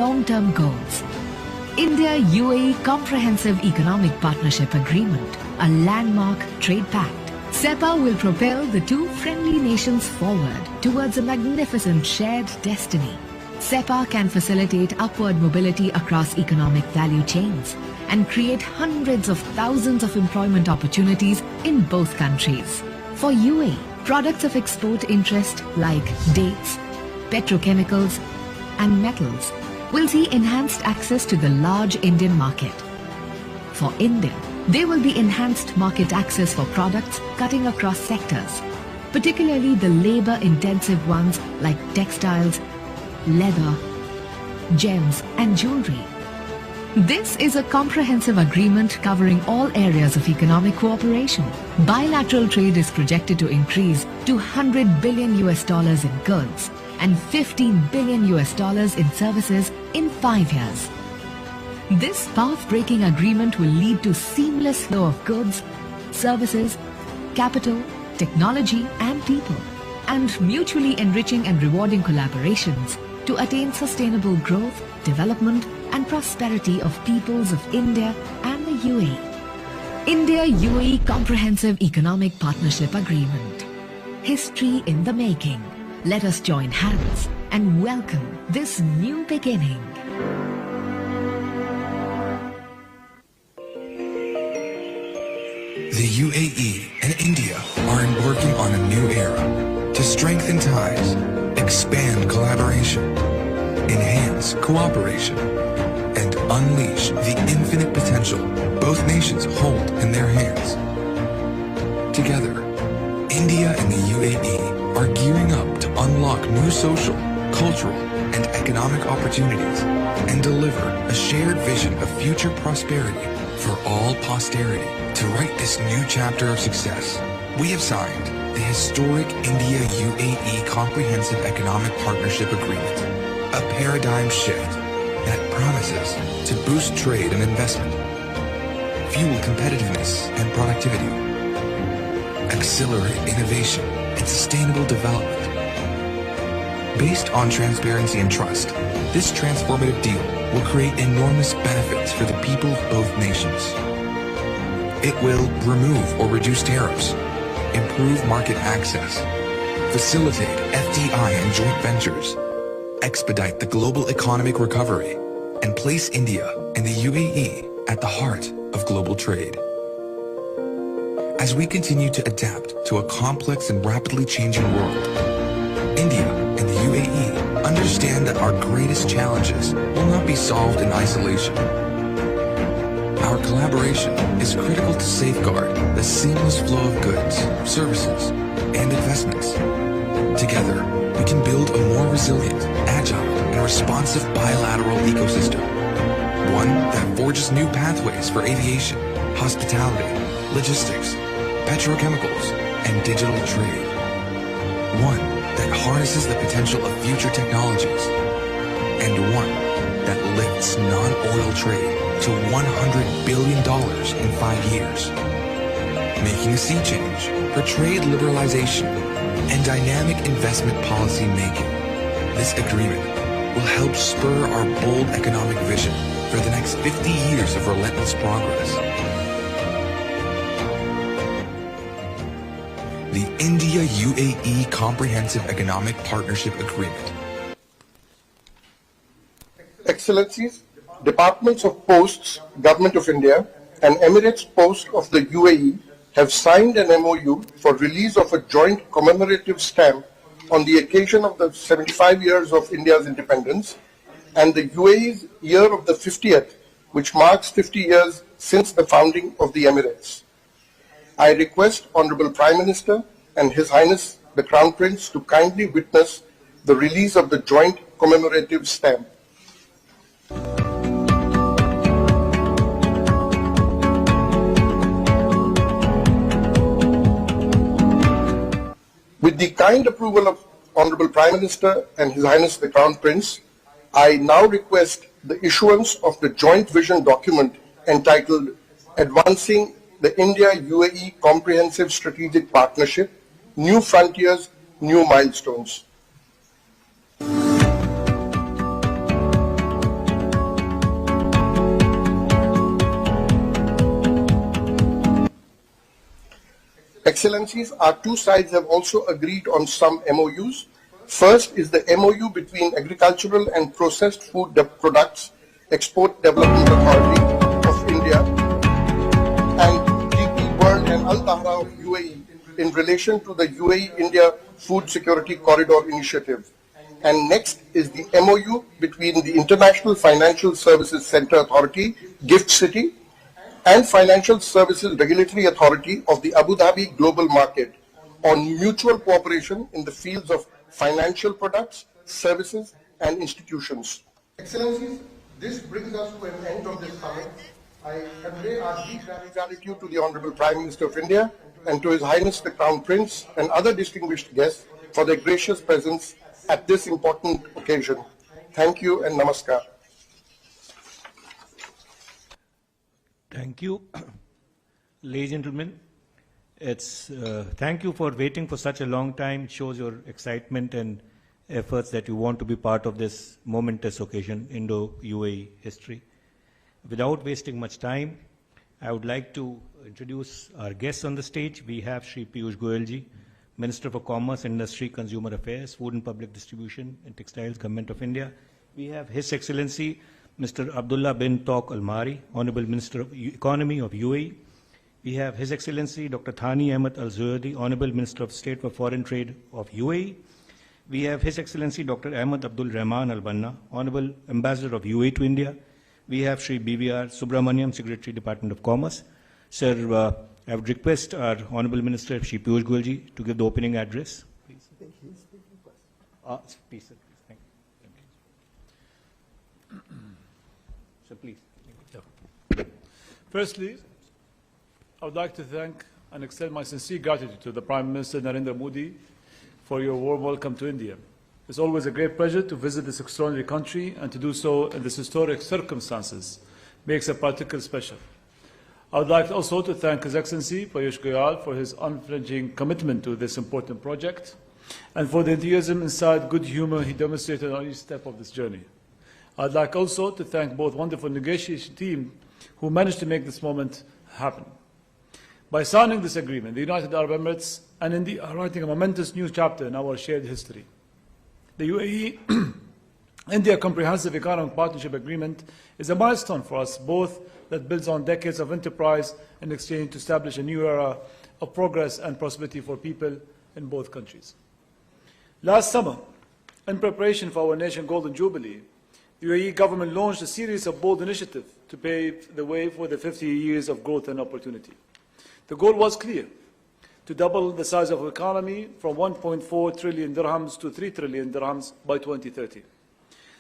long-term goals. India-UAE Comprehensive Economic Partnership Agreement, a landmark trade pact. CEPA will propel the two friendly nations forward towards a magnificent shared destiny. CEPA can facilitate upward mobility across economic value chains and create hundreds of thousands of employment opportunities in both countries. For UAE, products of export interest like dates, petrochemicals and metals will see enhanced access to the large Indian market. For India, there will be enhanced market access for products cutting across sectors, particularly the labor-intensive ones like textiles, leather, gems and jewelry. This is a comprehensive agreement covering all areas of economic cooperation. Bilateral trade is projected to increase to $100 billion in goods and $15 billion in services in 5 years. This path-breaking agreement will lead to seamless flow of goods, services, capital, technology and people, and mutually enriching and rewarding collaborations to attain sustainable growth, development and prosperity of peoples of India and the UAE. India-UAE Comprehensive Economic Partnership Agreement. History in the making. Let us join hands and welcome this new beginning. The UAE and India are embarking on a new era to strengthen ties, expand collaboration, enhance cooperation, and unleash the infinite potential both nations hold in their hands. Together, India and the UAE are gearing up to unlock new social, cultural, and economic opportunities and deliver a shared vision of future prosperity for all posterity. To write this new chapter of success, we have signed the historic India-UAE Comprehensive Economic Partnership Agreement, a paradigm shift that promises to boost trade and investment, fuel competitiveness and productivity, accelerate innovation and sustainable development. Based on transparency and trust, this transformative deal will create enormous benefits for the people of both nations. It will remove or reduce tariffs, improve market access, facilitate FDI and joint ventures, expedite the global economic recovery, and place India and the UAE at the heart of global trade. As we continue to adapt to a complex and rapidly changing world, India and the UAE understand that our greatest challenges will not be solved in isolation. Our collaboration is critical to safeguard the seamless flow of goods, services, and investments. Together, we can build a more resilient, agile, and responsive bilateral ecosystem. One that forges new pathways for aviation, hospitality, logistics, petrochemicals, and digital trade. One that harnesses the potential of future technologies. And one that lifts non-oil trade to $100 billion in 5 years. Making a sea change for trade liberalization and dynamic investment policy making. This agreement will help spur our bold economic vision for the next 50 years of relentless progress. The India-UAE Comprehensive Economic Partnership Agreement. Excellencies, Departments of Posts, Government of India and Emirates Post of the UAE have signed an MOU for release of a joint commemorative stamp on the occasion of the 75 years of India's independence and the UAE's year of the 50th, which marks 50 years since the founding of the Emirates. I request Honorable Prime Minister and His Highness the Crown Prince to kindly witness the release of the joint commemorative stamp. With the kind approval of Honorable Prime Minister and His Highness the Crown Prince, I now request the issuance of the joint vision document entitled Advancing the India-UAE Comprehensive Strategic Partnership, New Frontiers, New Milestones. Excellencies, our two sides have also agreed on some MOUs. First is the MOU between Agricultural and Processed Food Products Export Development Authority of India and DP World and Al Tahra of UAE in relation to the UAE-India Food Security Corridor Initiative. And next is the MOU between the International Financial Services Center Authority, GIFT City, and Financial Services Regulatory Authority of the Abu Dhabi Global Market on mutual cooperation in the fields of financial products, services, and institutions. Excellencies, this brings us to an end of this summit. I convey our deep gratitude to the Honorable Prime Minister of India and to His Highness the Crown Prince and other distinguished guests for their gracious presence at this important occasion. Thank you and namaskar. Thank you. Ladies and gentlemen, thank you for waiting for such a long time. It shows your excitement and efforts that you want to be part of this momentous occasion, Indo-UAE history. Without wasting much time, I would like to introduce our guests on the stage. We have Shri 𝐼𝐨𝐥𝐥𝐵, Minister for Commerce, Industry, Consumer Affairs, Food and Public Distribution and Textiles, Government of India. We have His Excellency Mr. Abdullah bin Tawq Al-Mahri, Honorable Minister of Economy of UAE. We have His Excellency Dr. Thani Ahmed Al-Zuyadi, Honorable Minister of State for Foreign Trade of UAE. We have His Excellency Dr. Ahmed Abdul Rahman Al-Banna, Honorable Ambassador of UAE to India. We have Shri BVR Subramaniam, Secretary, Department of Commerce. Sir, I would request our Honorable Minister, Shri 𝐼𝐨𝐥𝐥𝐵, to give the opening address. Please. Please, sir. Thank you. So please. Firstly, I would like to thank and extend my sincere gratitude to the Prime Minister Narendra Modi for your warm welcome to India. It's always a great pleasure to visit this extraordinary country, and to do so in this historic circumstances makes it particularly special. I would like also to thank His Excellency 𝐼𝐨𝐥𝐵 for his unflinching commitment to this important project and for the enthusiasm inside good humor he demonstrated on each step of this journey. I'd like also to thank both wonderful negotiation team who managed to make this moment happen. By signing this agreement, the United Arab Emirates and India are writing a momentous new chapter in our shared history. The UAE-India Comprehensive Economic Partnership Agreement is a milestone for us both that builds on decades of enterprise and exchange to establish a new era of progress and prosperity for people in both countries. Last summer, in preparation for our nation's Golden Jubilee, the UAE government launched a series of bold initiatives to pave the way for the 50 years of growth and opportunity. The goal was clear: to double the size of the economy from 1.4 trillion dirhams to 3 trillion dirhams by 2030.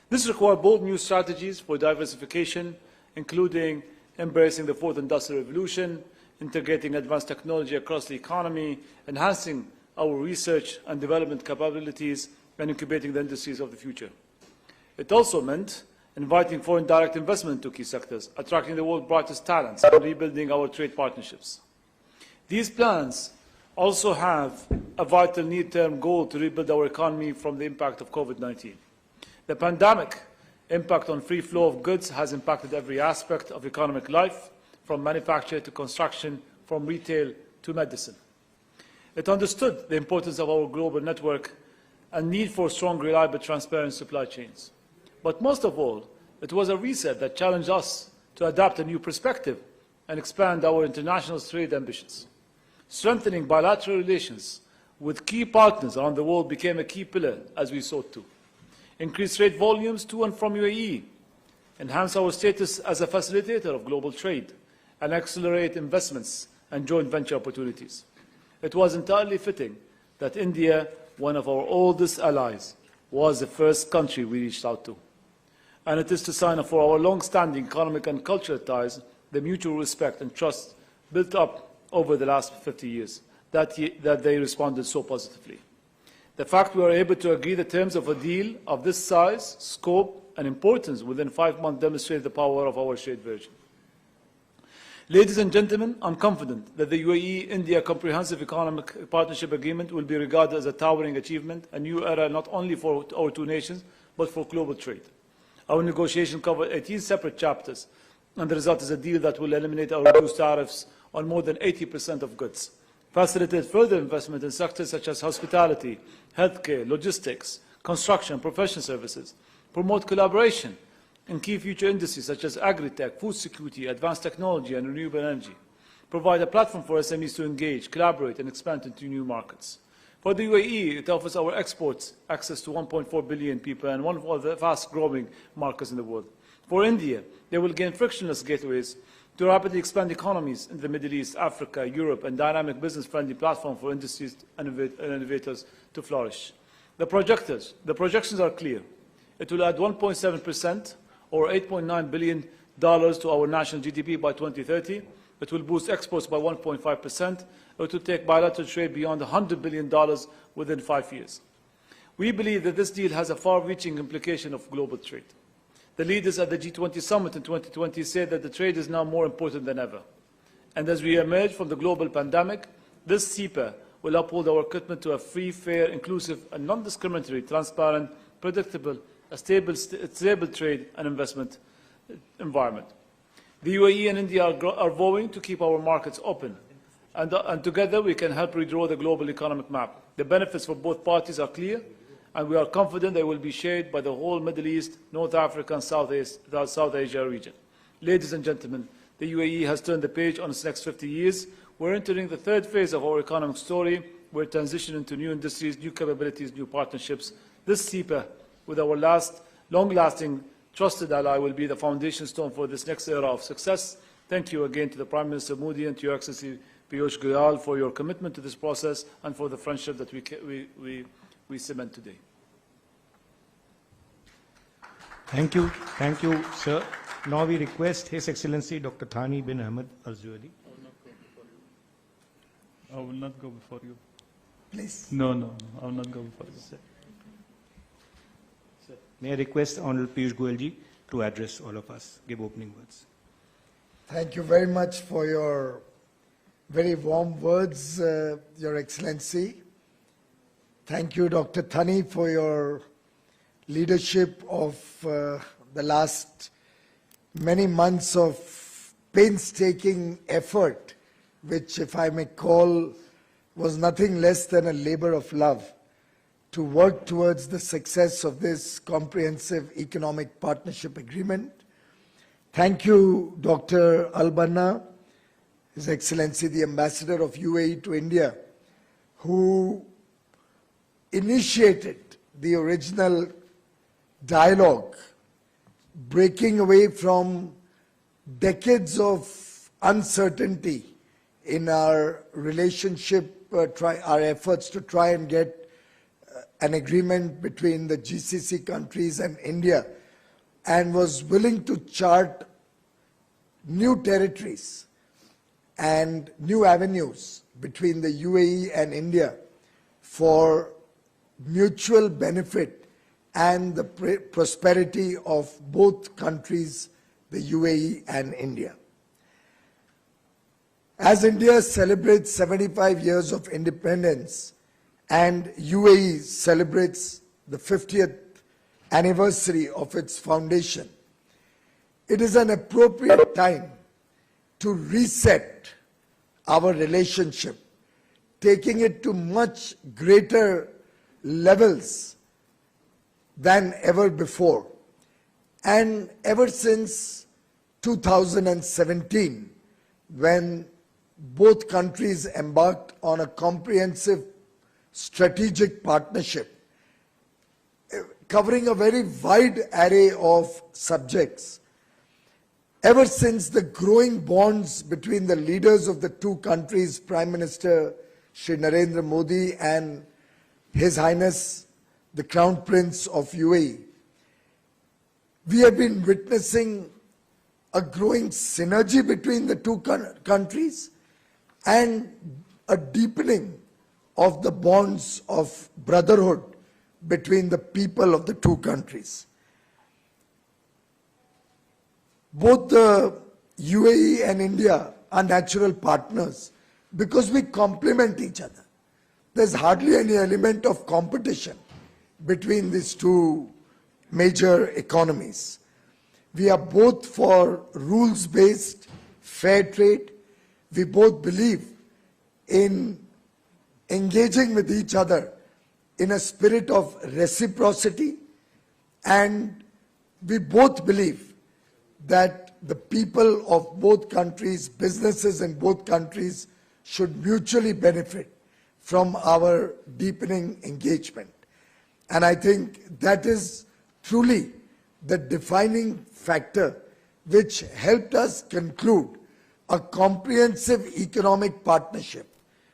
This required bold new strategies for diversification, including embracing the fourth industrial revolution, integrating advanced technology across the economy, enhancing our research and development capabilities, and incubating the industries of the future. It also meant inviting foreign direct investment into key sectors, attracting the world's brightest talents, and rebuilding our trade partnerships. These plans also have a vital near-term goal to rebuild our economy from the impact of COVID-19. The pandemic impact on free flow of goods has impacted every aspect of economic life, from manufacture to construction, from retail to medicine. It understood the importance of our global network and need for strong, reliable, transparent supply chains. But most of all, it was a reset that challenged us to adapt a new perspective and expand our international trade ambitions. Strengthening bilateral relations with key partners around the world became a key pillar as we sought to increase trade volumes to and from UAE, enhance our status as a facilitator of global trade, and accelerate investments and joint venture opportunities. It was entirely fitting that India, one of our oldest allies, was the first country we reached out to. And it is to sign up for our long-standing economic and cultural ties, the mutual respect and trust built up over the last 50 years, that they responded so positively. The fact we were able to agree the terms of a deal of this size, scope, and importance within 5 months demonstrated the power of our shared vision. Ladies and gentlemen, I'm confident that the UAE-India Comprehensive Economic Partnership Agreement will be regarded as a towering achievement, a new era not only for our two nations, but for global trade. Our negotiation covered 18 separate chapters, and the result is a deal that will eliminate our reduced tariffs on more than 80% of goods, facilitate further investment in sectors such as hospitality, healthcare, logistics, construction, professional services, promote collaboration in key future industries such as agri-tech, food security, advanced technology, and renewable energy, provide a platform for SMEs to engage, collaborate, and expand into new markets. For the UAE, it offers our exports access to 1.4 billion people and one of the fast-growing markets in the world. For India, they will gain frictionless gateways to rapidly expand economies in the Middle East, Africa, Europe, and dynamic business-friendly platform for industries and innovators to flourish. The projections are clear. It will add 1.7% or $8.9 billion to our national GDP by 2030. It will boost exports by 1.5%. It will take bilateral trade beyond $100 billion within 5 years. We believe that this deal has a far-reaching implication of global trade. The leaders at the G20 summit in 2020 said that the trade is now more important than ever. And as we emerge from the global pandemic, this CEPA will uphold our commitment to a free, fair, inclusive, and non-discriminatory, transparent, predictable, a stable trade and investment environment. The UAE and India are vowing to keep our markets open, and together we can help redraw the global economic map. The benefits for both parties are clear, and we are confident they will be shared by the whole Middle East, North Africa, and South Asia region. Ladies and gentlemen, the UAE has turned the page on its next 50 years. We're entering the third phase of our economic story. We're transitioning into new industries, new capabilities, new partnerships. This CEPA, with our long-lasting, trusted ally, will be the foundation stone for this next era of success. Thank you again to the Prime Minister Modi and to Your Excellency 𝐼𝐵𝐺𝐺𝐵 for your commitment to this process and for the friendship that we cement today. Thank you, sir. Now we request His Excellency Dr. Thani bin Ahmed Al-Zuali. I will not go before you. Please. No, I will not go before you. Sir. May I request Honorable 𝐼𝐵𝐺𝐺𝐵 Goyal to address all of us, give opening words. Thank you very much for your very warm words, Your Excellency. Thank you, Dr. Thani, for your leadership of the last many months of painstaking effort, which, if I may call, was nothing less than a labor of love to work towards the success of this comprehensive economic partnership agreement. Thank you, Dr. Al-Banna, His Excellency the Ambassador of UAE to India, who initiated the original dialogue, breaking away from decades of uncertainty in our relationship, our efforts to try and get an agreement between the GCC countries and India, and was willing to chart new territories and new avenues between the UAE and India for mutual benefit and the prosperity of both countries, the UAE and India. As India celebrates 75 years of independence and UAE celebrates the 50th anniversary of its foundation, it is an appropriate time to reset our relationship, taking it to much greater levels than ever before. And ever since 2017, when both countries embarked on a comprehensive strategic partnership covering a very wide array of subjects, ever since the growing bonds between the leaders of the two countries, Prime Minister Shri Narendra Modi and His Highness the Crown Prince of UAE, we have been witnessing a growing synergy between the two countries and a deepening of the bonds of brotherhood between the people of the two countries. Both the UAE and India are natural partners because we complement each other. There's hardly any element of competition between these two major economies. We are both for rules-based fair trade. We both believe in engaging with each other in a spirit of reciprocity, and we both believe that the people of both countries, businesses in both countries, should mutually benefit from our deepening engagement. And I think that is truly the defining factor which helped us conclude a comprehensive economic partnership.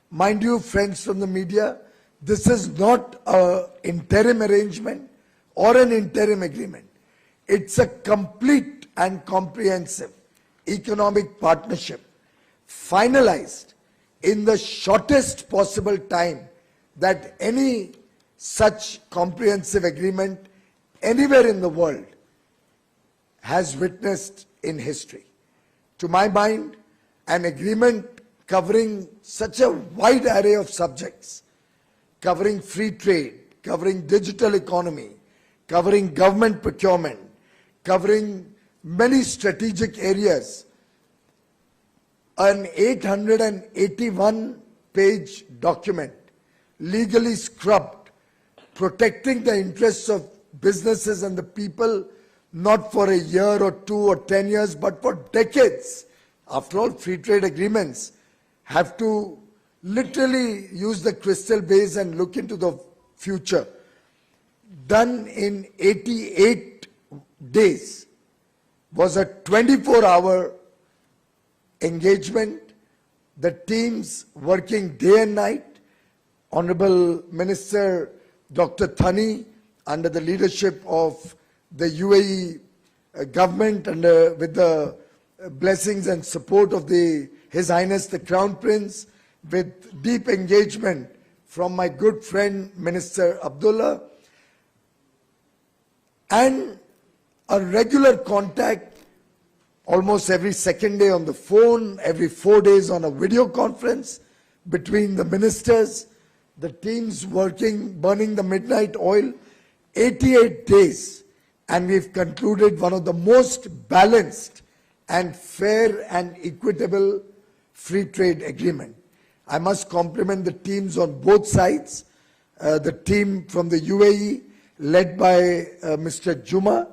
Mind you, friends from the media, this is not an interim arrangement or an interim agreement. It's a complete and comprehensive economic partnership finalized in the shortest possible time that any such comprehensive agreement anywhere in the world has witnessed in history. To my mind, an agreement covering such a wide array of subjects, covering free trade, covering digital economy, covering government procurement, covering many strategic areas, an 881-page document, legally scrubbed, protecting the interests of businesses and the people, not for a year or 2 or 10 years, but for decades. After all, free trade agreements have to literally use the crystal base and look into the future. Done in 88 days, was a 24-hour engagement, the teams working day and night. Honorable Minister Dr. Thani, under the leadership of the UAE government and with the blessings and support of His Highness the Crown Prince, with deep engagement from my good friend Minister Abdullah, and a regular contact almost every second day on the phone, every 4 days on a video conference between the ministers, the teams working, burning the midnight oil, 88 days, and we've concluded one of the most balanced and fair and equitable free trade agreement. I must compliment the teams on both sides, the team from the UAE led by Mr. Juma,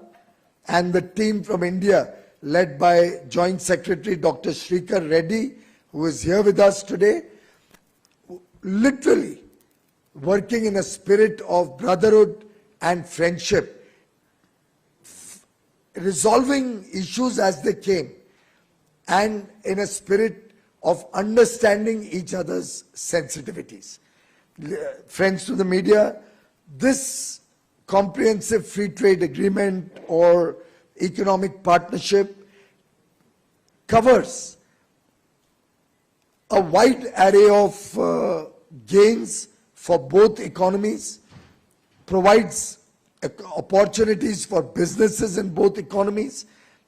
and the team from India led by Joint Secretary Dr. Shrikar Reddy, who is here with us today, literally working in a spirit of brotherhood and friendship, resolving issues as they came, and in a spirit of understanding each other's sensitivities. Friends to the media, this comprehensive free trade agreement or economic partnership covers a wide array of gains for both economies, provides opportunities for businesses in both economies,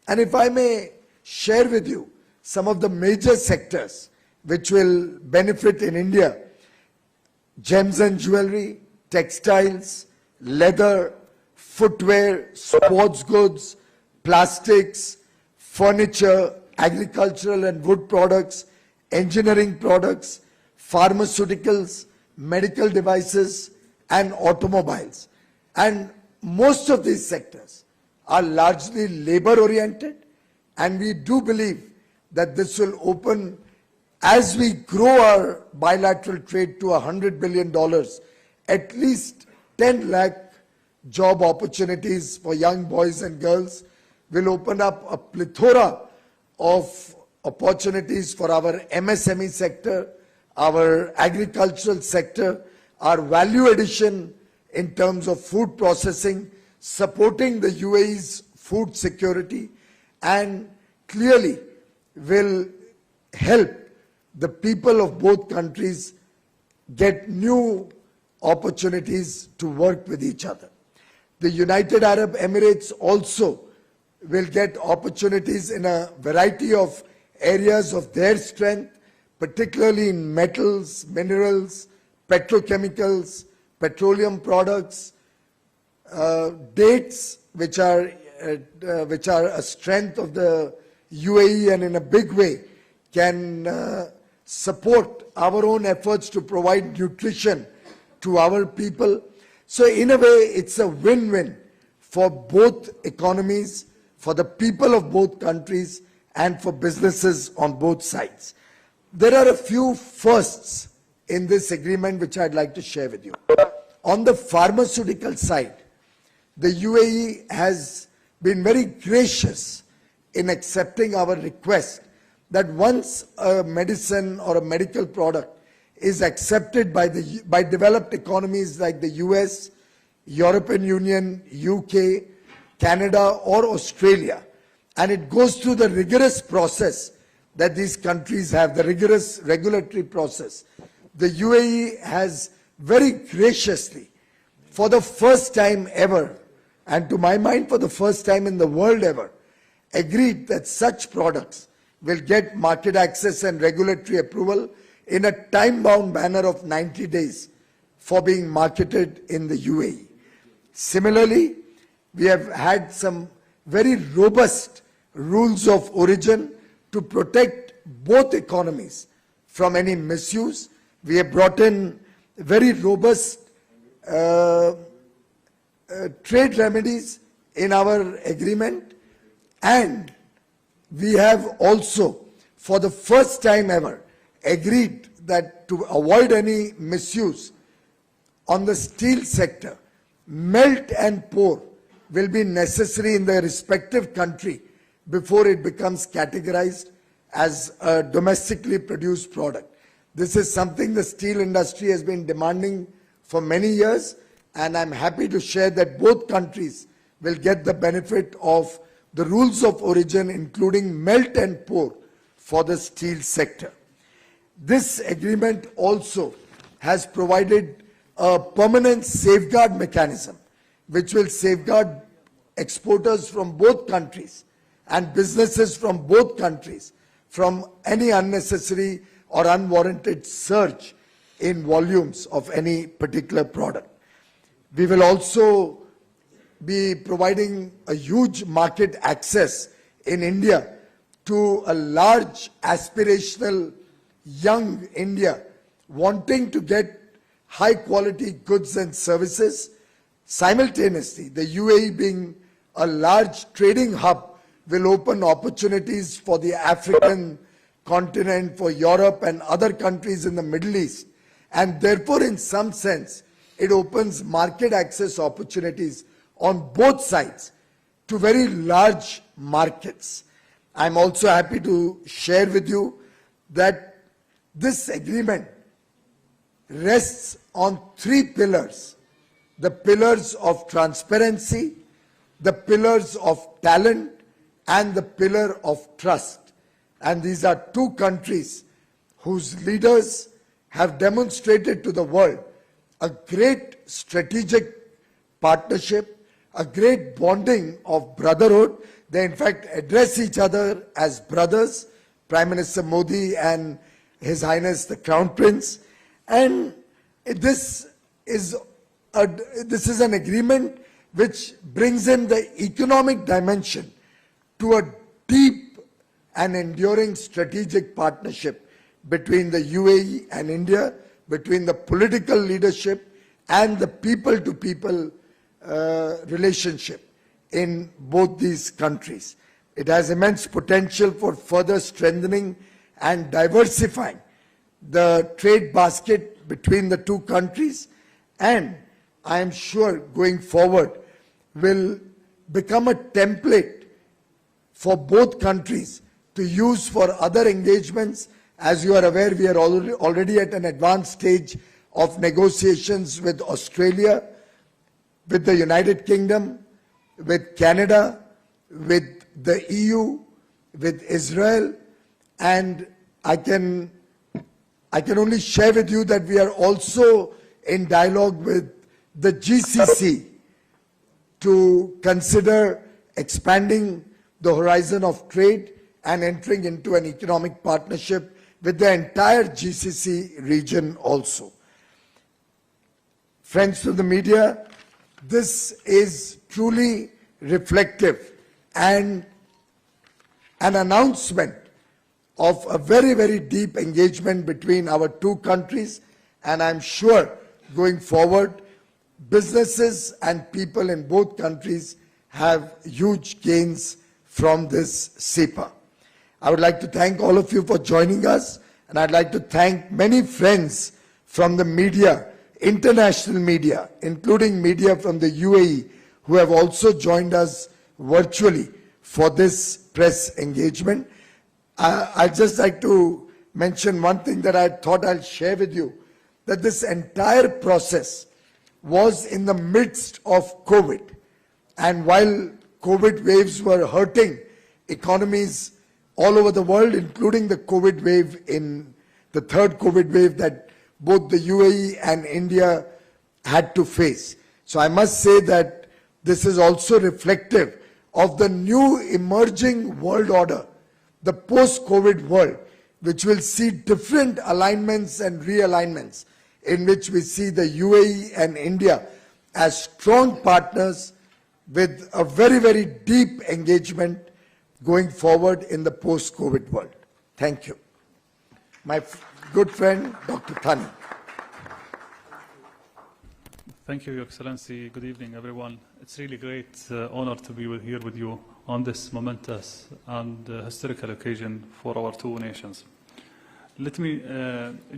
and if I may share with you some of the major sectors which will benefit in India: gems and jewelry, textiles, leather, footwear, sports goods, plastics, furniture, agricultural and wood products, engineering products, pharmaceuticals, medical devices, and automobiles. And most of these sectors are largely labor-oriented, and we do believe that this will open, as we grow our bilateral trade to $100 billion, at least 10 lakh job opportunities for young boys and girls, will open up a plethora of opportunities for our MSME sector, our agricultural sector, our value addition in terms of food processing, supporting the UAE's food security, and clearly will help the people of both countries get new opportunities to work with each other. The United Arab Emirates also will get opportunities in a variety of areas of their strength, particularly in metals, minerals, petrochemicals, petroleum products, dates, which are a strength of the UAE and in a big way can support our own efforts to provide nutrition to our people. So in a way, it's a win-win for both economies, for the people of both countries, and for businesses on both sides. There are a few firsts in this agreement which I'd like to share with you. On the pharmaceutical side, the UAE has been very gracious in accepting our request that once a medicine or a medical product is accepted by developed economies like the US, European Union, UK, Canada or Australia, and it goes through the rigorous process that these countries have, the rigorous regulatory process, the UAE has very graciously, for the first time ever, and to my mind for the first time in the world ever, agreed that such products will get market access and regulatory approval in a time-bound manner of 90 days for being marketed in the UAE. Similarly, we have had some very robust rules of origin to protect both economies from any misuse. We have brought in very robust trade remedies in our agreement, and we have also, for the first time ever, agreed that to avoid any misuse on the steel sector, melt and pour will be necessary in the respective country before it becomes categorized as a domestically produced product. This is something the steel industry has been demanding for many years, and I'm happy to share that both countries will get the benefit of the rules of origin, including melt and pour for the steel sector. This agreement also has provided a permanent safeguard mechanism which will safeguard exporters from both countries and businesses from both countries from any unnecessary or unwarranted surge in volumes of any particular product. We will also be providing a huge market access in India to a large aspirational young India wanting to get high quality goods and services. Simultaneously, the UAE being a large trading hub will open opportunities for the African continent, for Europe and other countries in the Middle East, and therefore in some sense it opens market access opportunities on both sides to very large markets. I'm also happy to share with you that this agreement rests on three pillars: the pillars of transparency, the pillars of talent, and the pillar of trust. And these are two countries whose leaders have demonstrated to the world a great strategic partnership, a great bonding of brotherhood. They in fact address each other as brothers, Prime Minister Modi and His Highness the Crown Prince. And this is an agreement which brings in the economic dimension to a deep and enduring strategic partnership between the UAE and India, between the political leadership and the people-to-people relationship in both these countries. It has immense potential for further strengthening and diversifying the trade basket between the two countries, and I am sure going forward will become a template for both countries to use for other engagements. As you are aware, we are already at an advanced stage of negotiations with Australia, with the United Kingdom, with Canada, with the EU, with Israel, and I can only share with you that we are also in dialogue with the GCC to consider expanding the horizon of trade and entering into an economic partnership with the entire GCC region also. Friends of the media, this is truly reflective and an announcement of a very, very deep engagement between our two countries, and I'm sure going forward, businesses and people in both countries have huge gains from this CEPA. I would like to thank all of you for joining us, and I'd like to thank many friends from the media, international media, including media from the UAE, who have also joined us virtually for this press engagement. I'd just like to mention one thing that I thought I'll share with you, that this entire process was in the midst of COVID. And while COVID waves were hurting economies all over the world, including the COVID wave in the third COVID wave that both the UAE and India had to face. So I must say that this is also reflective of the new emerging world order, the post-COVID world, which will see different alignments and realignments, in which we see the UAE and India as strong partners with a very, very deep engagement going forward in the post-COVID world. Thank you. My good friend, Dr. Thani. Thank you, Your Excellency. Good evening, everyone. It's really great honor to be here with you on this momentous and historical occasion for our two nations. Let me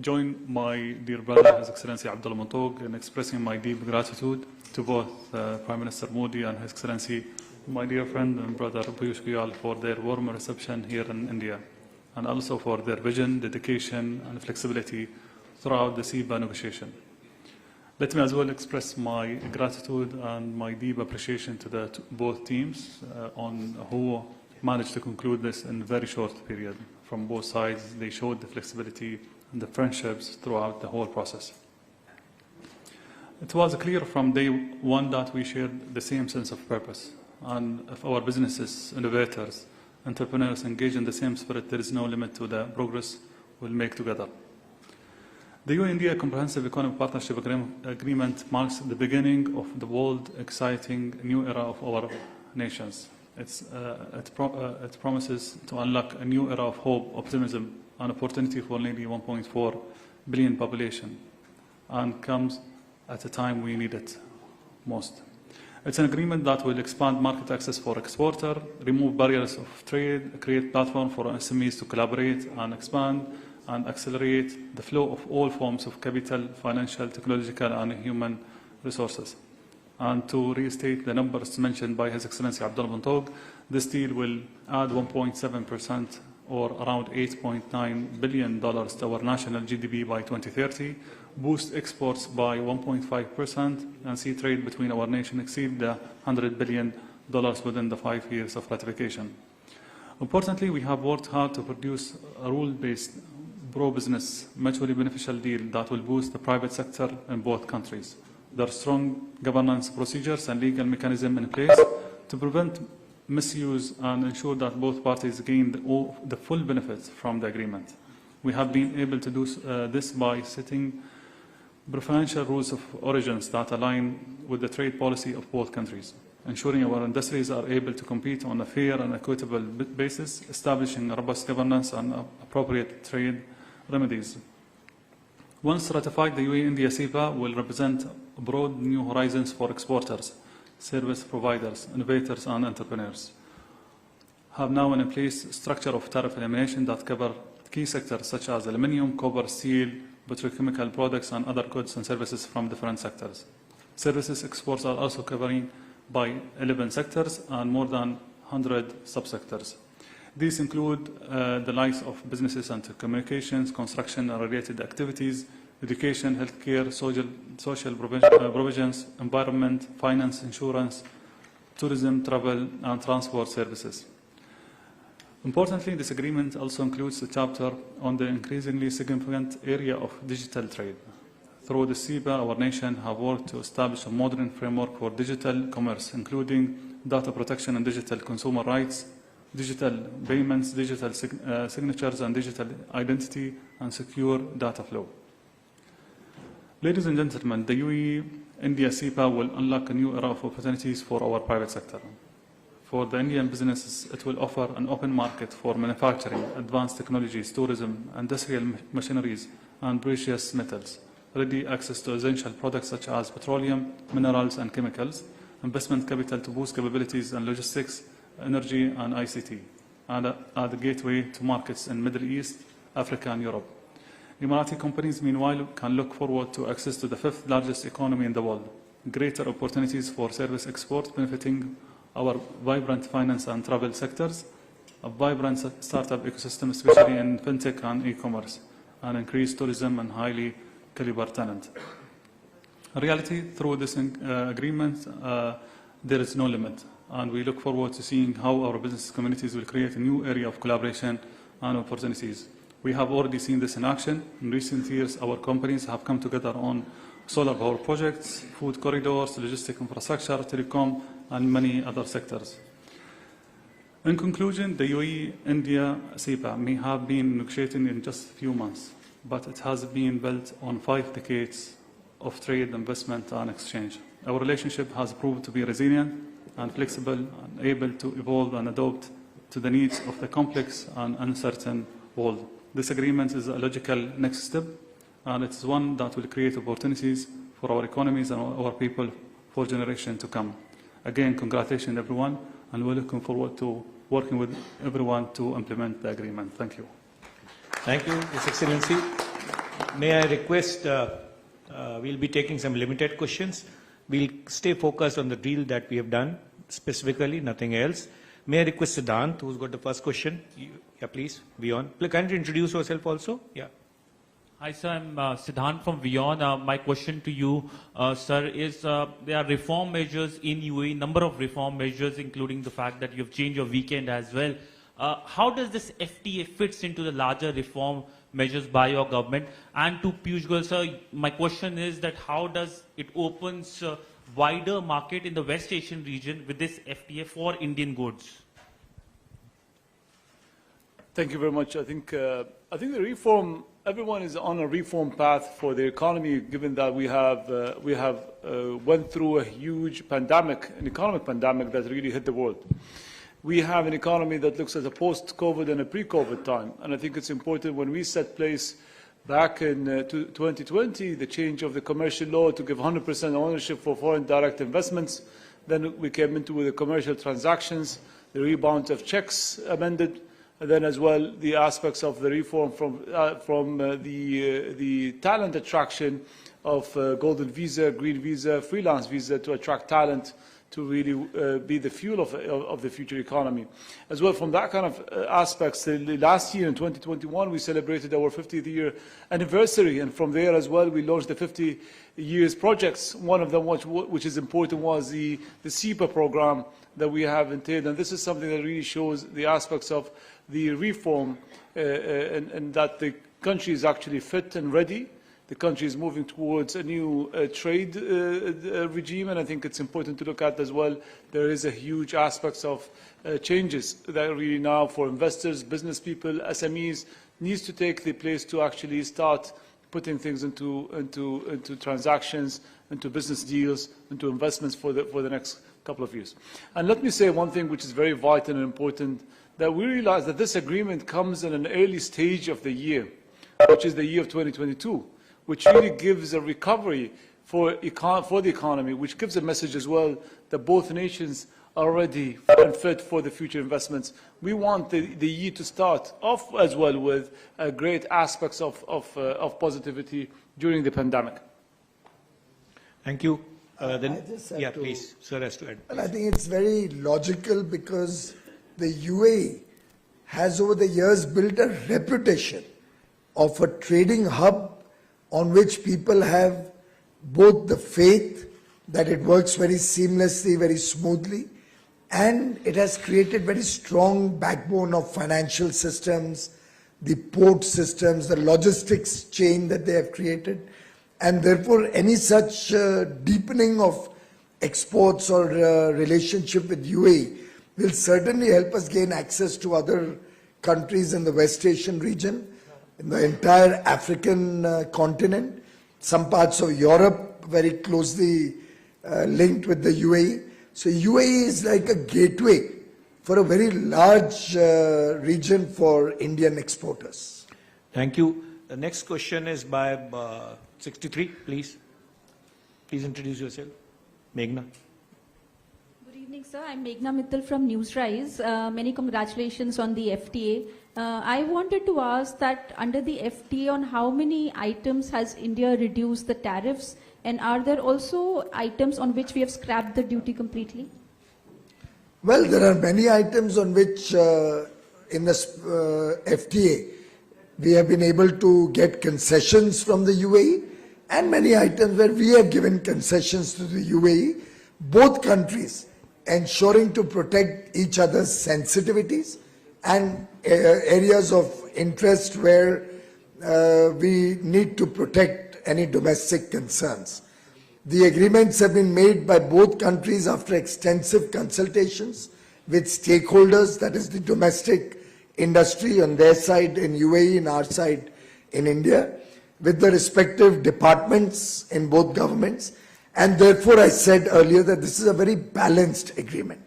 join my dear brother, His Excellency Abdullah Mantog, in expressing my deep gratitude to both Prime Minister Modi and His Excellency, my dear friend and brother 𝐼𝐸 𝐺𝐺𝐸, for their warm reception here in India, and also for their vision, dedication, and flexibility throughout the CEPA negotiation. Let me as well express my gratitude and my deep appreciation to both teams on who managed to conclude this in a very short period. From both sides, they showed the flexibility and the friendships throughout the whole process. It was clear from day one that we shared the same sense of purpose, and if our businesses, innovators, entrepreneurs engage in the same spirit, there is no limit to the progress we'll make together. The UAE-India Comprehensive Economic Partnership Agreement marks the beginning of the bold, exciting new era of our nations. It promises to unlock a new era of hope, optimism, and opportunity for nearly 1.4 billion population, and comes at a time we need it most. It's an agreement that will expand market access for exporters, remove barriers of trade, create platform for SMEs to collaborate and expand, and accelerate the flow of all forms of capital, financial, technological, and human resources. And to restate the numbers mentioned by His Excellency Abdullah Mantog, this deal will add 1.7% or around $8.9 billion to our national GDP by 2030, boost exports by 1.5%, and see trade between our nations exceed the $100 billion within the 5 years of ratification. Importantly, we have worked hard to produce a rule-based, pro-business, mutually beneficial deal that will boost the private sector in both countries. There are strong governance procedures and legal mechanisms in place to prevent misuse and ensure that both parties gain the full benefits from the agreement. We have been able to do this by setting preferential rules of origins that align with the trade policy of both countries, ensuring our industries are able to compete on a fair and equitable basis, establishing robust governance and appropriate trade remedies. Once ratified, the UAE-India CEPA will represent broad new horizons for exporters, service providers, innovators, and entrepreneurs. Have now in place structure of tariff elimination that cover key sectors such as aluminium, copper, steel, petrochemical products, and other goods and services from different sectors. Services exports are also covering by 11 sectors and more than 100 subsectors. These include the likes of businesses and communications, construction and related activities, education, healthcare, social provisions, environment, finance, insurance, tourism, travel, and transport services. Importantly, this agreement also includes a chapter on the increasingly significant area of digital trade. Through the CEPA, our nation have worked to establish a modern framework for digital commerce, including data protection and digital consumer rights, digital payments, digital signatures, and digital identity, and secure data flow. Ladies and gentlemen, the UAE-India CEPA will unlock a new era of opportunities for our private sector. For the Indian businesses, it will offer an open market for manufacturing, advanced technologies, tourism, industrial machineries, and precious metals, ready access to essential products such as petroleum, minerals, and chemicals, investment capital to boost capabilities and logistics, energy, and ICT, and the gateway to markets in Middle East, Africa, and Europe. Emirati companies, meanwhile, can look forward to access to the 5th largest economy in the world, greater opportunities for service exports benefiting our vibrant finance and travel sectors, a vibrant startup ecosystem, especially in fintech and e-commerce, and increased tourism and highly caliber talent. In reality, through this agreement, there is no limit, and we look forward to seeing how our business communities will create a new area of collaboration and opportunities. We have already seen this in action. In recent years, our companies have come together on solar power projects, food corridors, logistic infrastructure, telecom, and many other sectors. In conclusion, the UAE-India CEPA may have been negotiated in just a few months, but it has been built on 5 decades of trade, investment, and exchange. Our relationship has proved to be resilient and flexible and able to evolve and adapt to the needs of the complex and uncertain world. This agreement is a logical next step, and it's one that will create opportunities for our economies and our people for generations to come. Again, congratulations everyone, and we're looking forward to working with everyone to implement the agreement. Thank you. Thank you, His Excellency. May I request, we'll be taking some limited questions. We'll stay focused on the deal that we have done, specifically, nothing else. May I request Siddhant, who's got the first question? Yeah, please, Beyond. Can you introduce yourself also? Yeah. Hi, sir. I'm Siddhant from Beyond. My question to you, sir, is there are reform measures in UAE, number of reform measures, including the fact that you've changed your weekend as well. How does this FTA fits into the larger reform measures by your government? And to Piyush Goyal, sir, my question is that how does it opens wider market in the West Asian region with this FTA for Indian goods? Thank you very much. I think the reform, everyone is on a reform path for the economy, given that we have went through a huge pandemic, an economic pandemic that really hit the world. We have an economy that looks at a post-COVID and a pre-COVID time, and I think it's important when we set place back in 2020, the change of the commercial law to give 100% ownership for foreign direct investments. Then we came into the commercial transactions, the rebound of checks amended, and then as well the aspects of the reform from the talent attraction of golden visa, green visa, freelance visa to attract talent to really be the fuel of the future economy. As well, from that kind of aspects, last year in 2021, we celebrated our 50th year anniversary, and from there as well, we launched the 50 years projects. One of them, which is important, was the CEPA program that we have entailed, and this is something that really shows the aspects of the reform and that the country is actually fit and ready. The country is moving towards a new trade regime, and I think it's important to look at as well. There is a huge aspects of changes that really now for investors, business people, SMEs, needs to take the place to actually start putting things into transactions, into business deals, into investments for the next couple of years. And let me say one thing which is very vital and important, that we realize that this agreement comes in an early stage of the year, which is the year of 2022. Which really gives a recovery for the economy, which gives a message as well that both nations are ready and fit for the future investments. We want the year to start off as well with great aspects of positivity during the pandemic. Thank you. Please, sir has to add. Well, I think it's very logical because the UAE has over the years built a reputation of a trading hub on which people have both the faith that it works very seamlessly, very smoothly, and it has created very strong backbone of financial systems, the port systems, the logistics chain that they have created, and therefore any such deepening of exports or relationship with UAE will certainly help us gain access to other countries in the West Asian region, in the entire African continent, some parts of Europe very closely linked with the UAE. So UAE is like a gateway for a very large region for Indian exporters. Thank you. The next question is by 63, please. Please introduce yourself. Meghna. Good evening, sir. I'm Meghna Mittal from Newsrise. Many congratulations on the FTA. I wanted to ask that under the FTA, on how many items has India reduced the tariffs, and are there also items on which we have scrapped the duty completely? Well, there are many items on which in the FTA we have been able to get concessions from the UAE, and many items where we have given concessions to the UAE, both countries ensuring to protect each other's sensitivities and areas of interest where we need to protect any domestic concerns. The agreements have been made by both countries after extensive consultations with stakeholders, that is the domestic industry on their side in UAE and our side in India, with the respective departments in both governments. And therefore I said earlier that this is a very balanced agreement.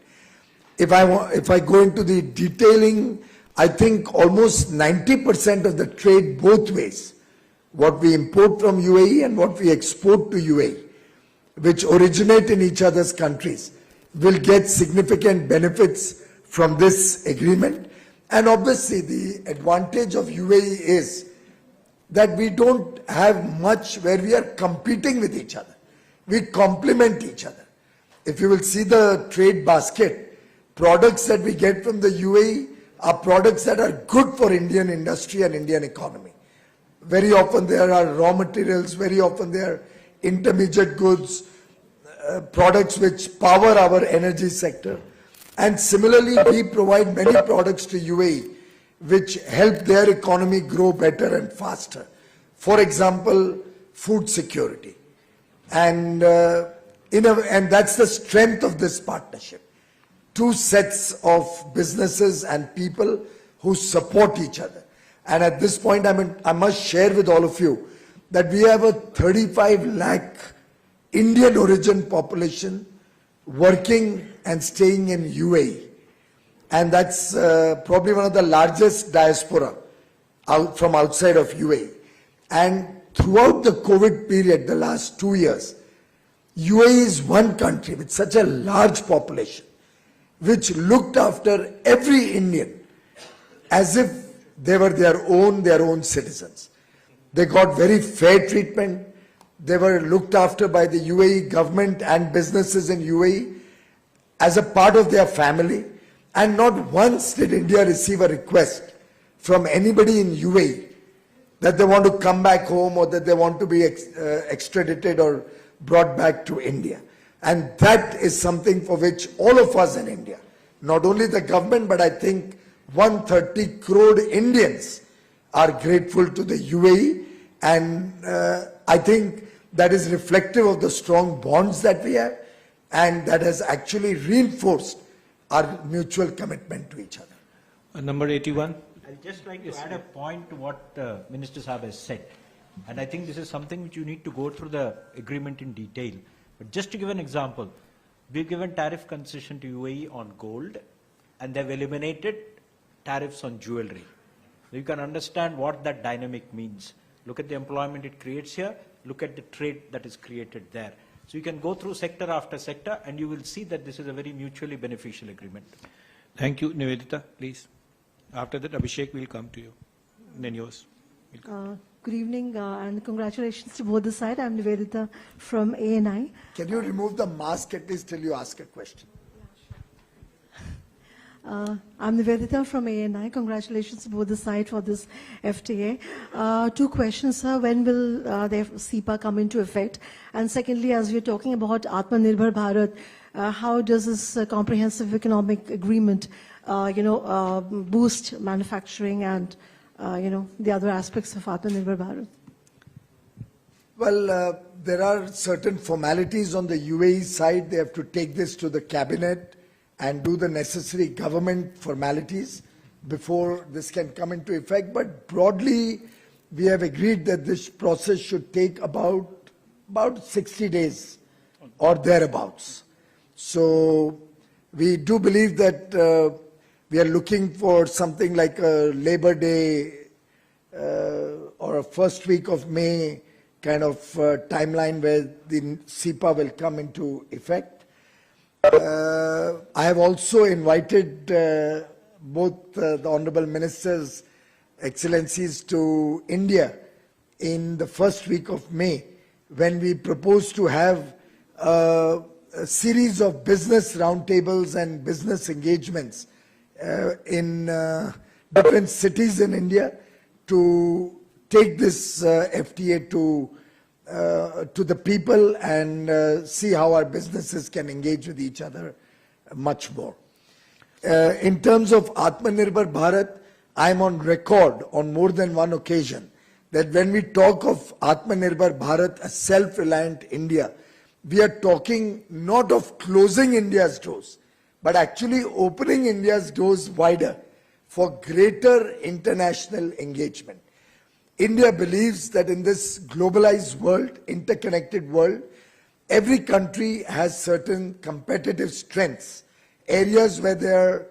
If I go into the detailing, I think almost 90% of the trade both ways, what we import from UAE and what we export to UAE, which originate in each other's countries, will get significant benefits from this agreement. And obviously the advantage of UAE is that we don't have much where we are competing with each other. We complement each other. If you will see the trade basket, products that we get from the UAE are products that are good for Indian industry and Indian economy. Very often there are raw materials, very often there are intermediate goods, products which power our energy sector. And similarly, we provide many products to UAE which help their economy grow better and faster. For example, food security. And that's the strength of this partnership. Two sets of businesses and people who support each other. And at this point, I must share with all of you that we have a 35 lakh Indian origin population working and staying in UAE. And that's probably one of the largest diaspora from outside of UAE. And throughout the COVID period, the last 2 years, UAE is one country with such a large population, which looked after every Indian as if they were their own citizens. They got very fair treatment. They were looked after by the UAE government and businesses in UAE as a part of their family. And not once did India receive a request from anybody in UAE that they want to come back home or that they want to be extradited or brought back to India. And that is something for which all of us in India, not only the government, but I think 130 crore Indians are grateful to the UAE. And I think that is reflective of the strong bonds that we have, and that has actually reinforced our mutual commitment to each other. Number 81. I'd just like to add a point to what Minister Saab has said. And I think this is something which you need to go through the agreement in detail. But just to give an example, we've given tariff concession to UAE on gold, and they've eliminated tariffs on jewelry. So you can understand what that dynamic means. Look at the employment it creates here, look at the trade that is created there. So you can go through sector after sector and you will see that this is a very mutually beneficial agreement. Thank you. Nivedita, please. After that, Abhishek will come to you. Then yours. Good evening and congratulations to both the sides. I'm Nivedita from ANI. Can you remove the mask at least till you ask a question? I'm Nivedita from ANI. Congratulations to both the sides for this FTA. Two questions, sir. When will the CEPA come into effect? And secondly, as we're talking about Atmanirbhar Bharat, how does this comprehensive economic agreement, boost manufacturing and, the other aspects of Atmanirbhar Bharat? Well, there are certain formalities on the UAE side. They have to take this to the cabinet and do the necessary government formalities before this can come into effect. But broadly, we have agreed that this process should take about 60 days or thereabouts. So we do believe that We are looking for something like a Labor Day or a first week of May kind of timeline where the SEPA will come into effect. I have also invited both the Honorable Ministers, Excellencies, to India in the first week of May, when we propose to have a series of business roundtables and business engagements in different cities in India to take this FTA to the people and see how our businesses can engage with each other much more. In terms of Atmanirbhar Bharat, I am on record on more than one occasion that when we talk of Atmanirbhar Bharat, a self-reliant India, we are talking not of closing India's doors, but actually opening India's doors wider for greater international engagement. India believes that in this globalized world, interconnected world, every country has certain competitive strengths, areas where they are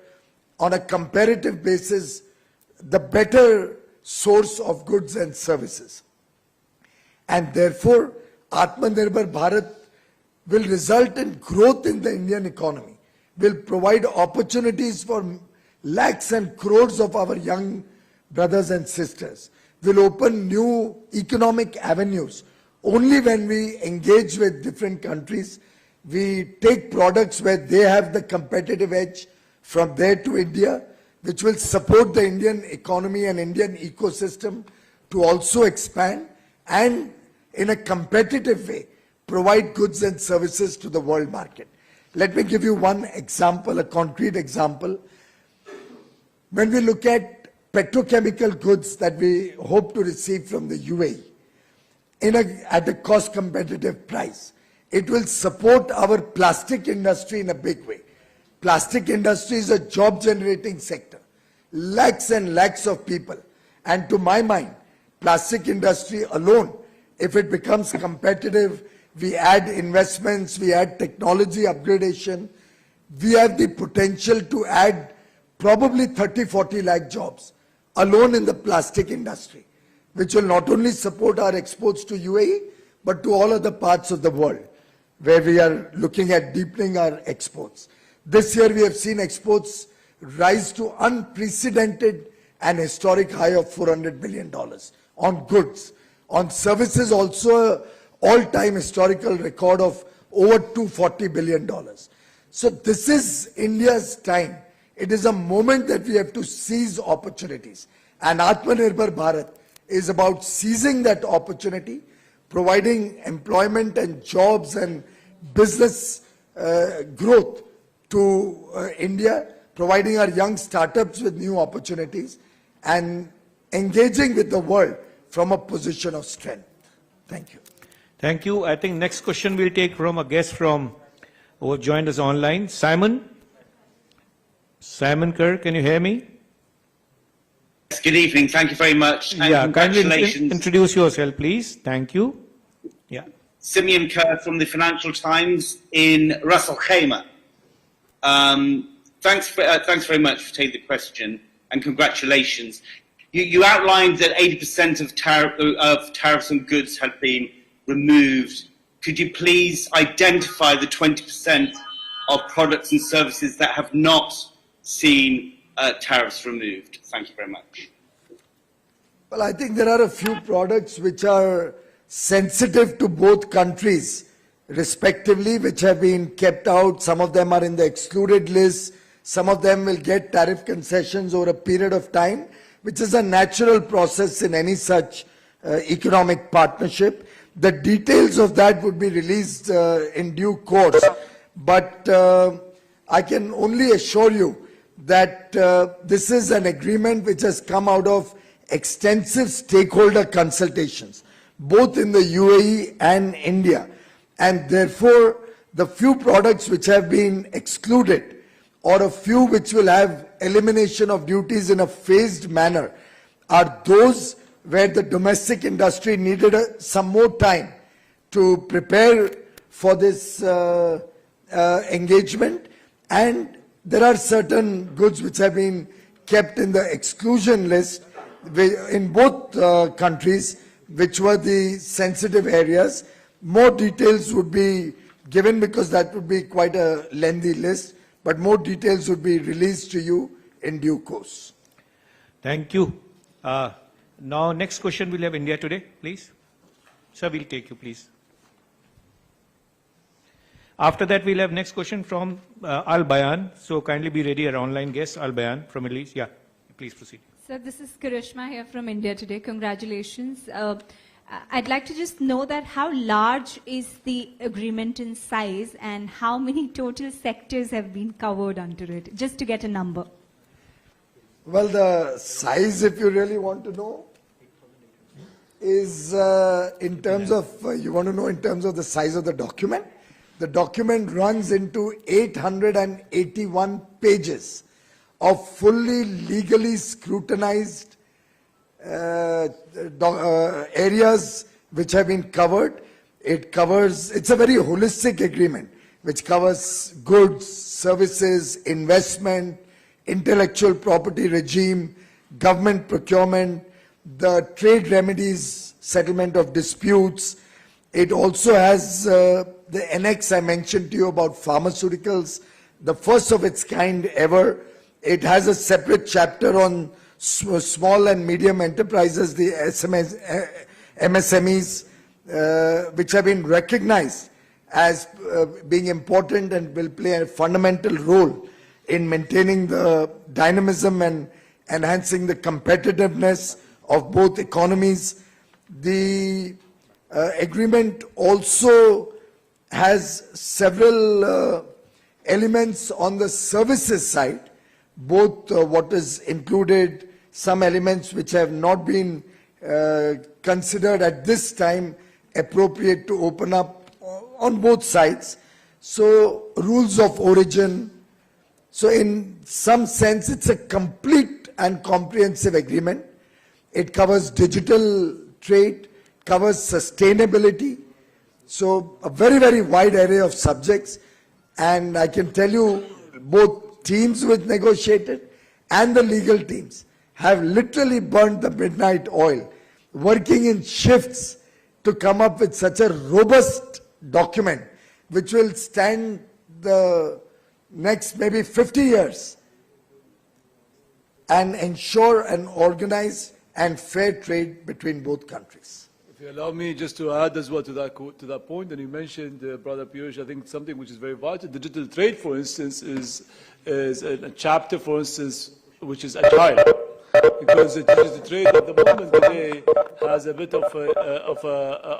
on a comparative basis the better source of goods and services. And therefore, Atmanirbhar Bharat will result in growth in the Indian economy, will provide opportunities for lakhs and crores of our young brothers and sisters, will open new economic avenues. Only when we engage with different countries, we take products where they have the competitive edge from there to India, which will support the Indian economy and Indian ecosystem to also expand and in a competitive way provide goods and services to the world market. Let me give you one example, a concrete example. When we look at petrochemical goods that we hope to receive from the UAE at a cost competitive price, it will support our plastic industry in a big way. Plastic industry is a job generating sector, lakhs and lakhs of people. And to my mind, plastic industry alone, if it becomes competitive, we add investments, we add technology upgradation, we have the potential to add probably 30-40 lakh jobs alone in the plastic industry, which will not only support our exports to UAE, but to all other parts of the world where we are looking at deepening our exports. This year we have seen exports rise to unprecedented and historic high of $400 billion on goods. On services also an all-time historical record of over $240 billion. So this is India's time. It is a moment that we have to seize opportunities. And Atmanirbhar Bharat is about seizing that opportunity, providing employment and jobs and business growth to India, providing our young startups with new opportunities, and engaging with the world from a position of strength. Thank you. Thank you. I think next question we'll take from a guest who have joined us online. Simon Kerr, can you hear me? Yes, good evening. Thank you very much. And congratulations. Kindly introduce yourself, please. Thank you. Yeah. Simeon Kerr from the Financial Times in Ras Al Khaimah. Thanks very much for taking the question, and congratulations. You outlined that 80% of tariffs on goods had been removed. Could you please identify the 20% of products and services that have not seen tariffs removed? Thank you very much. Well, I think there are a few products which are sensitive to both countries respectively, which have been kept out. Some of them are in the excluded list. Some of them will get tariff concessions over a period of time, which is a natural process in any such economic partnership. The details of that would be released in due course. But I can only assure you that this is an agreement which has come out of extensive stakeholder consultations, both in the UAE and India. And therefore, the few products which have been excluded, or a few which will have elimination of duties in a phased manner, are those where the domestic industry needed some more time to prepare for this engagement, and there are certain goods which have been kept in the exclusion list in both countries, which were the sensitive areas. More details would be given because that would be quite a lengthy list, but more details would be released to you in due course. Thank you. Now, next question we'll have India Today, please. Sir, we'll take you, please. After that, we'll have next question from 𝐅𝐨𝐺𝐿. So kindly be ready, our online guest, 𝐅𝐨𝐺𝐿 from Middle East. Yeah, please proceed. Sir, this is Karishma here from India Today. Congratulations. I'd like to just know that how large is the agreement in size and how many total sectors have been covered under it, just to get a number. Well, the size, if you really want to know, is in terms of, you want to know in terms of the size of the document? The document runs into 881 pages of fully legally scrutinized areas which have been covered. It covers, it's a very holistic agreement which covers goods, services, investment, intellectual property regime, government procurement, the trade remedies, settlement of disputes. It also has the annex I mentioned to you about pharmaceuticals, the first of its kind ever. It has a separate chapter on small and medium enterprises, the MSMEs, which have been recognized as being important and will play a fundamental role in maintaining the dynamism and enhancing the competitiveness of both economies. The agreement also has several elements on the services side, both what is included, some elements which have not been considered at this time appropriate to open up on both sides. So rules of origin. So in some sense, it's a complete and comprehensive agreement. It covers digital trade, covers sustainability. So a very, very wide array of subjects. And I can tell you, both teams which negotiated and the legal teams have literally burnt the midnight oil, working in shifts to come up with such a robust document which will stand the next maybe 50 years and ensure an organized and fair trade between both countries. If you allow me just to add as well to that point, and you mentioned, Brother Piyush, I think something which is very vital. Digital trade, for instance, is a chapter, for instance, which is agile. Because the digital trade at the moment today has a bit of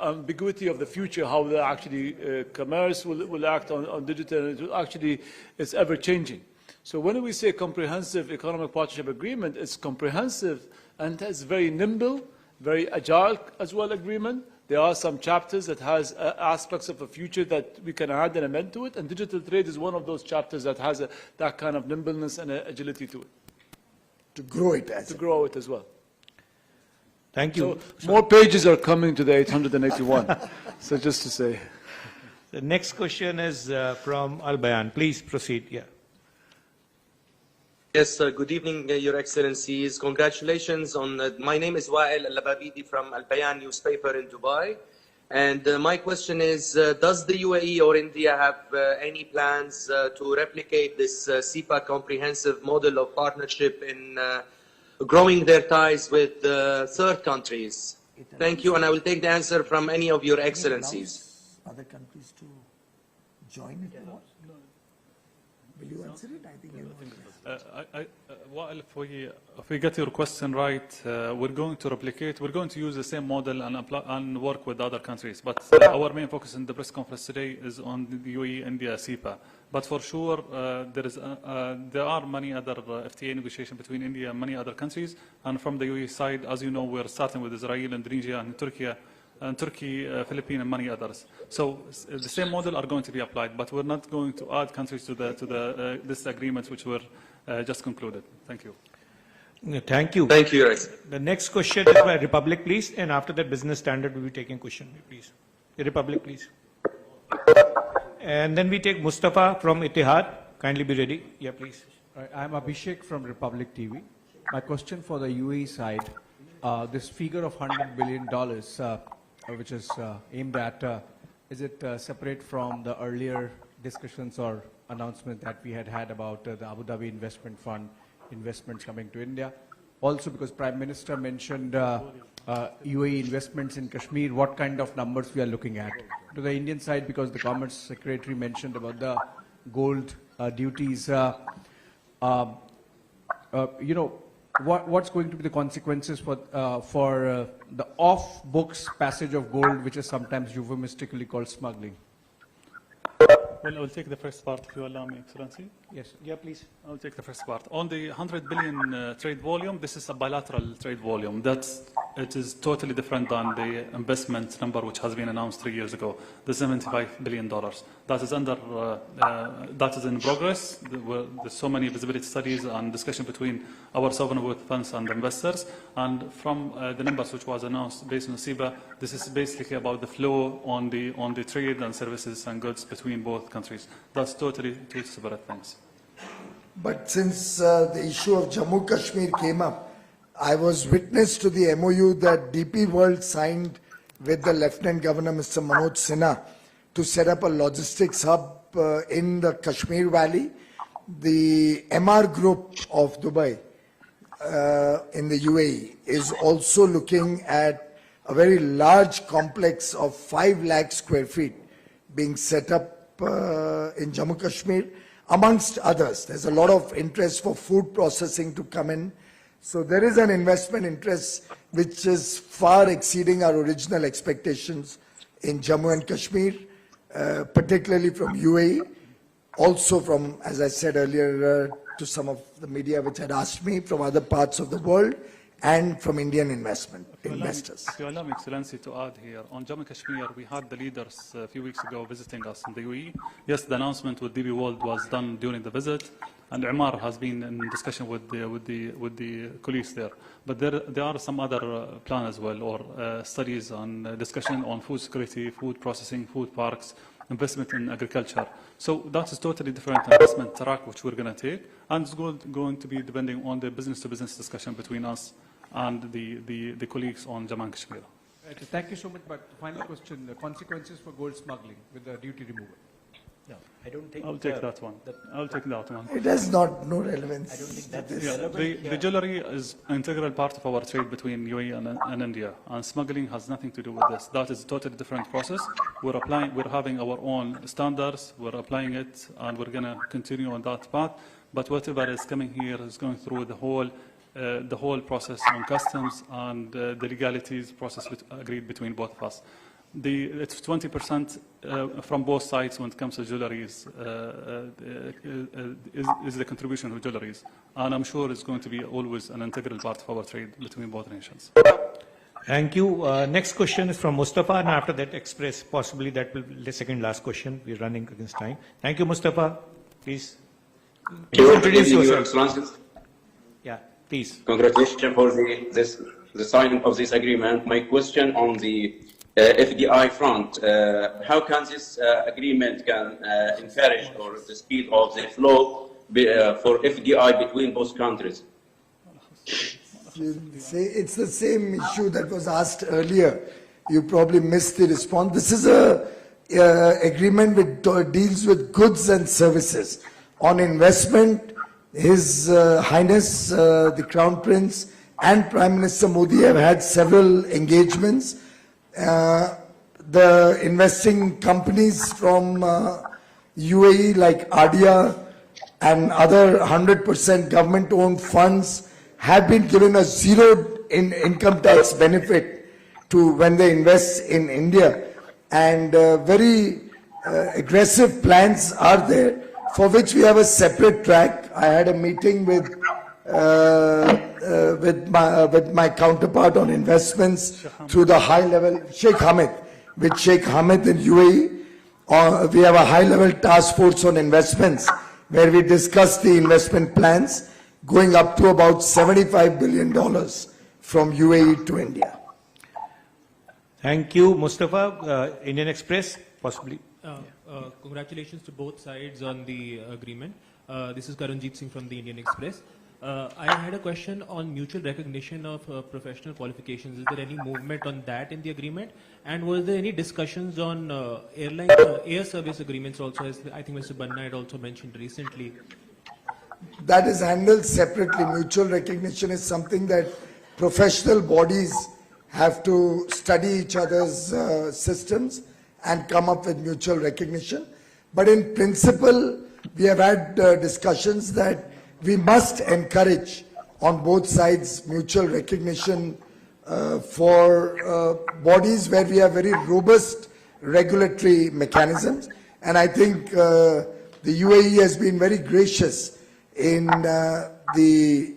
ambiguity of the future, how the actually commerce will act on digital, and it will actually, it's ever changing. So when we say comprehensive economic partnership agreement, it's comprehensive and it's very nimble, very agile as well agreement. There are some chapters that has aspects of the future that we can add and amend to it, and digital trade is one of those chapters that has that kind of nimbleness and agility to it. To grow it as well. Thank you. So more pages are coming to the 881. So just to say. The next question is from 𝐅𝐵𝐺𝐿. Please proceed. Yeah. Yes, good evening, Your Excellencies. Congratulations on. My name is Wael Al-Lababidi from 𝐅𝐵𝐺𝐿 newspaper in Dubai. And my question is, does the UAE or India have any plans to replicate this SEPA comprehensive model of partnership in growing their ties with third countries? Thank you, and I will take the answer from any of Your Excellencies. Other countries to join it? Will you answer it? I think Well, if we get your question right, we're going to replicate, we're going to use the same model and work with other countries. But our main focus in the press conference today is on the UAE, India, SEPA. But for sure, there are many other FTA negotiations between India and many other countries. And from the UAE side, as you know, we're starting with Israel, Indonesia, and Turkey, Philippines, and many others. So the same model are going to be applied, but we're not going to add countries to this agreement which were just concluded. Thank you. Thank you. Thank you, Your Excellency. The next question is by Republic, please, and after that, Business Standard will be taking question, please. The Republic, please. And then we take Mustafa from Ittihad. Kindly be ready. Yeah, please. I'm Abhishek from Republic TV. My question for the UAE side, this figure of $100 billion, which is aimed at, is it separate from the earlier discussions or announcement that we had about the Abu Dhabi Investment Fund investments coming to India? Also, because Prime Minister mentioned UAE investments in Kashmir, what kind of numbers we are looking at? To the Indian side, because the Commerce Secretary mentioned about the gold duties, what's going to be the consequences for the off-books passage of gold, which is sometimes euphemistically called smuggling? Well, I'll take the first part, if you allow me, Excellency. Yes. Yeah, please. I'll take the first part. On the 100 billion trade volume, this is a bilateral trade volume. It is totally different than the investment number which has been announced 3 years ago, the $75 billion. That is that is in progress. There's so many visibility studies and discussion between our sovereign wealth funds and investors. And from the numbers which was announced based on SIBA, this is basically about the flow on the trade and services and goods between both countries. That's totally two separate things. But since the issue of Jammu Kashmir came up, I was witness to the MOU that DP World signed with the Lieutenant Governor, Mr. Manoj Sinha, to set up a logistics hub in the Kashmir Valley. The MR Group of Dubai in the UAE is also looking at a very large complex of 5 lakh square feet being set up in Jammu Kashmir, amongst others. There's a lot of interest for food processing to come in. So there is an investment interest which is far exceeding our original expectations in Jammu and Kashmir, particularly from UAE, also from, as I said earlier, to some of the media which had asked me, from other parts of the world, and from Indian investors. If you allow me, Excellency, to add here, on Jammu and Kashmir, we had the leaders a few weeks ago visiting us in the UAE. Yes, the announcement with DB World was done during the visit, and Umar has been in discussion with the colleagues there. But there are some other plans as well, or studies and discussion on food security, food processing, food parks, investment in agriculture. So that is totally different investment track which we're going to take, and it's going to be depending on the business-to-business discussion between us and the colleagues on Jammu and Kashmir. Thank you so much. But final question, the consequences for gold smuggling with the duty removal. Yeah, I don't think I'll take that one. I'll take that one. It has no relevance. I don't think that is relevant. The jewelry is an integral part of our trade between UAE and India, and smuggling has nothing to do with this. That is a totally different process. We're having our own standards, we're applying it, and we're going to continue on that path. But whatever is coming here is going through the whole process on customs and the legalities process agreed between both of us. It's 20% from both sides when it comes to jewelries is the contribution of jewelries, and I'm sure it's going to be always an integral part of our trade between both nations. Thank you. Next question is from Mustafa, and after that, Express. Possibly that will be the second last question. We're running against time. Thank you, Mustafa. Please. Introduce yourself. Yeah, please. Congratulations for the signing of this agreement. My question on the FDI front, how can this agreement can encourage or the speed of the flow for FDI between both countries? It's the same issue that was asked earlier. You probably missed the response. This is a agreement which deals with goods and services. On investment, His Highness the Crown Prince and Prime Minister Modi have had several engagements. The investing companies from UAE like ADIA and other 100% government-owned funds have been given a zero income tax benefit to when they invest in India, and very aggressive plans are there for which we have a separate track. I had a meeting with my counterpart on investments through the high level, Sheikh Hamid, with Sheikh Hamid in UAE. We have a high level task force on investments where we discuss the investment plans going up to about $75 billion from UAE to India. Thank you, Mustafa. Indian Express, possibly. Congratulations to both sides on the agreement. This is Karanjit Singh from the Indian Express. I had a question on mutual recognition of professional qualifications. Is there any movement on that in the agreement? And was there any discussions on air service agreements also, as I think Mr. Banna had also mentioned recently? That is handled separately. Mutual recognition is something that professional bodies have to study each other's systems and come up with mutual recognition. But in principle, we have had discussions that we must encourage on both sides mutual recognition for bodies where we have very robust regulatory mechanisms. And I think the UAE has been very gracious in the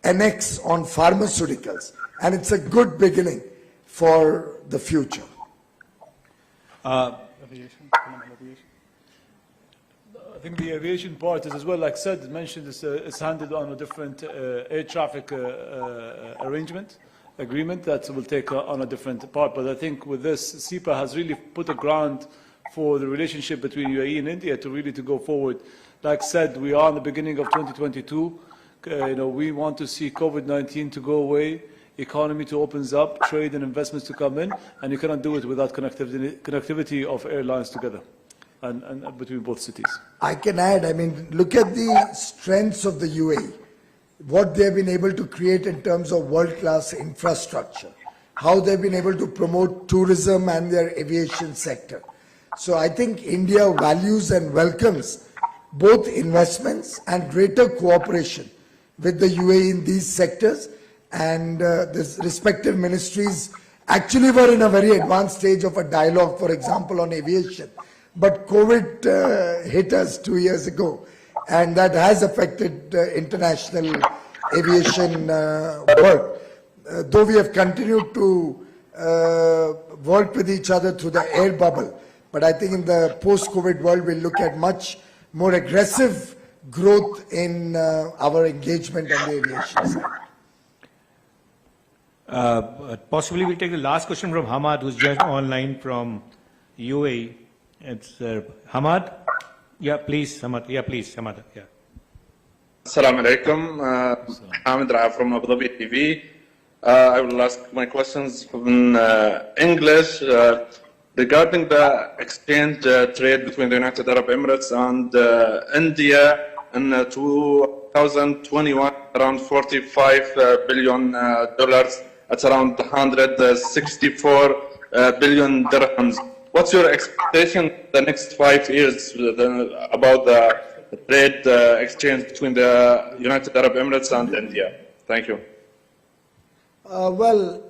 annex on pharmaceuticals. And it's a good beginning for the future. I think the aviation part is as well, like said, mentioned, it's handled on a different air traffic agreement that will take on a different part. But I think with this, SEPA has really put a ground for the relationship between UAE and India to really go forward. Like said, we are in the beginning of 2022. We want to see COVID-19 to go away, economy to opens up, trade and investments to come in, and you cannot do it without connectivity of airlines together and between both cities. I can add, look at the strengths of the UAE, what they've been able to create in terms of world-class infrastructure, how they've been able to promote tourism and their aviation sector. So I think India values and welcomes both investments and greater cooperation with the UAE in these sectors, and the respective ministries actually were in a very advanced stage of a dialogue, for example, on aviation. But COVID hit us 2 years ago, and that has affected international aviation work. Though we have continued to work with each other through the air bubble, but I think in the post-COVID world, we'll look at much more aggressive growth in our engagement on the aviation side. Possibly we'll take the last question from Hamad, who's just online from UAE. It's Hamad. Yeah, please, Hamad. Yeah, please, Hamad. Yeah. Assalamu alaikum. Hamid Ra'a from Abu Dhabi TV. I will ask my questions in English regarding the exchange trade between the United Arab Emirates and India in 2021, around $45 billion. It's around 164 billion dirhams. What's your expectation the next 5 years about the trade exchange between the United Arab Emirates and India? Thank you. Well,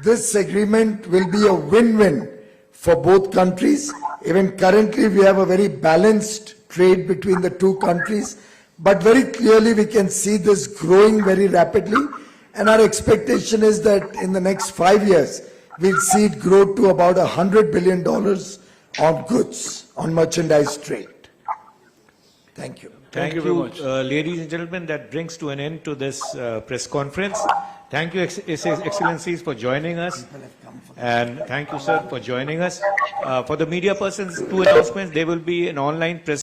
this agreement will be a win-win for both countries. Even currently, we have a very balanced trade between the two countries, but very clearly we can see this growing very rapidly, and our expectation is that in the next 5 years, we'll see it grow to about $100 billion on goods, on merchandise trade. Thank you. Thank you very much. Ladies and gentlemen, that brings to an end to this press conference. Thank you, Excellencies, for joining us. And thank you, sir, for joining us. For the media persons, two announcements. There will be an online press